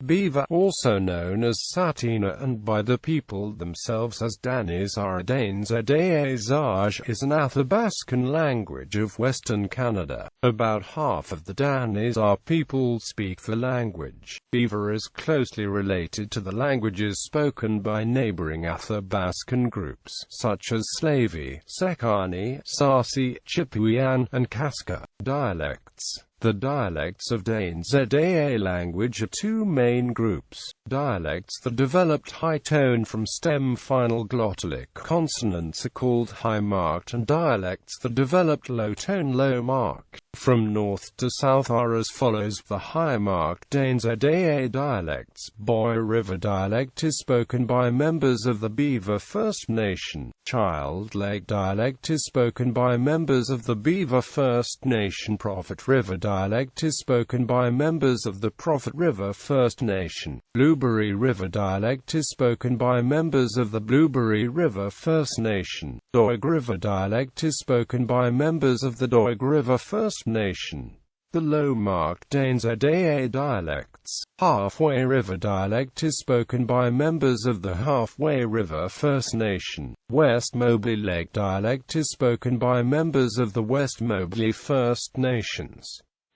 Beaver, also known as Tsattine and by the people themselves as Danezaa or Dane-zaa Zaageʔ, is an Athabascan language of Western Canada. About half of the Danezaa people speak the language. Beaver is closely related to the languages spoken by neighboring Athabascan groups, such as Slavey, Sekani, Sarcee, Chipewyan, and Kaska. Dialects. The dialects of Dane-zaa Zaageʔ language are two main groups: dialects that developed high tone from stem final glottalic consonants are called high-marked, and dialects that developed low tone low-marked. From north to south are as follows: the high-marked Danezaa Zaageʔ dialects. Boy River dialect is spoken by members of the Beaver First Nation. Child Lake dialect is spoken by members of the Beaver First Nation. Prophet River dialect is spoken by members of the Prophet River First Nation. Blueberry River dialect is spoken by members of the Blueberry River First Nation. Doig River dialect is spoken by members of the Doig River First Nation. The low-marked Danezaa Zaageʔ dialects. Halfway River dialect is spoken by members of the Halfway River First Nation. West Mobley Lake dialect is spoken by members of the West Mobley First Nations.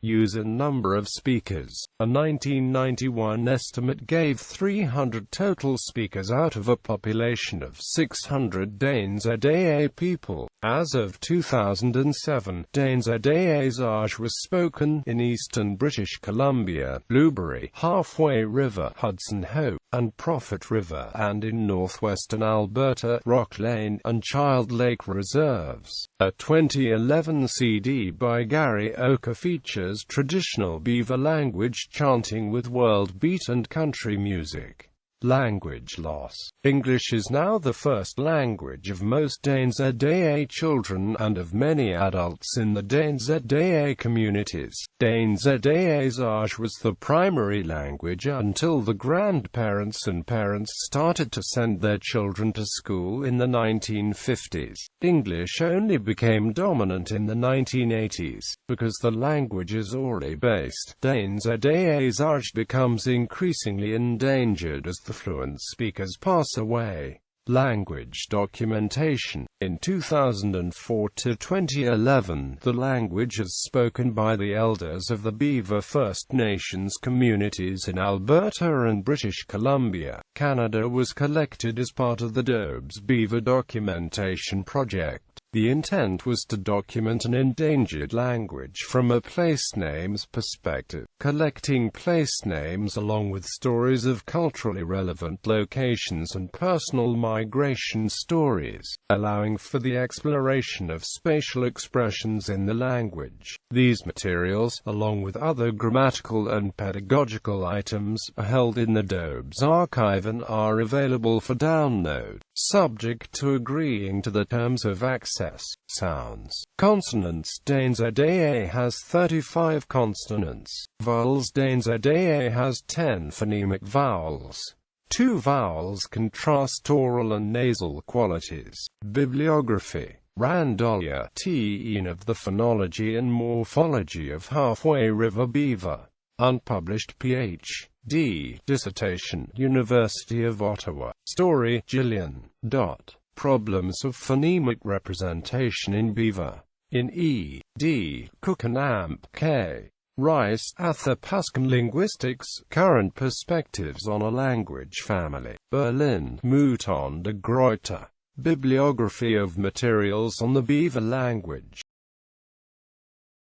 User number of speakers. A 1991 estimate gave 300 total speakers out of a population of 600 Danezaa Zaageʔ people. As of 2007, Danezaa Zaageʔ was spoken in eastern British Columbia, Blueberry, Halfway River, Hudson Hope, and Prophet River, and in northwestern Alberta, Rock Lane, and Child Lake reserves. A 2011 CD by Gary Oka features traditional Beaver language chanting with world beat and country music. Language loss. English is now the first language of most Danezaa Zaageʔ children and of many adults in the Danezaa Zaageʔ communities. Danezaa Zaageʔ was the primary language until the grandparents and parents started to send their children to school in the 1950s. English only became dominant in the 1980s. Because the language is orally based, Danezaa Zaageʔ becomes increasingly endangered as the fluent speakers pass away. Language documentation. In 2004 to 2011, the language as spoken by the elders of the Beaver First Nations communities in Alberta and British Columbia, Canada was collected as part of the Dobes Beaver Documentation Project. The intent was to document an endangered language from a place names perspective, collecting place names along with stories of culturally relevant locations and personal migration stories, allowing for the exploration of spatial expressions in the language. These materials, along with other grammatical and pedagogical items, are held in the Dobes archive and are available for download, subject to agreeing to the terms of access. Sounds. Consonants. Danezaa Zaageʔ has 35 consonants. Vowels. Danezaa Zaageʔ has 10 phonemic vowels. 2 vowels contrast oral and nasal qualities. Bibliography. Randolph T. of the Phonology and Morphology of Halfway River Beaver. Unpublished Ph.D. dissertation, University of Ottawa. Story, Gillian. Problems of phonemic representation in Beaver. In E. D. Cook and Amp. K. Rice, Athabascan Linguistics, Current Perspectives on a Language Family. Berlin, Mouton de Gruyter. Bibliography of materials on the Beaver language.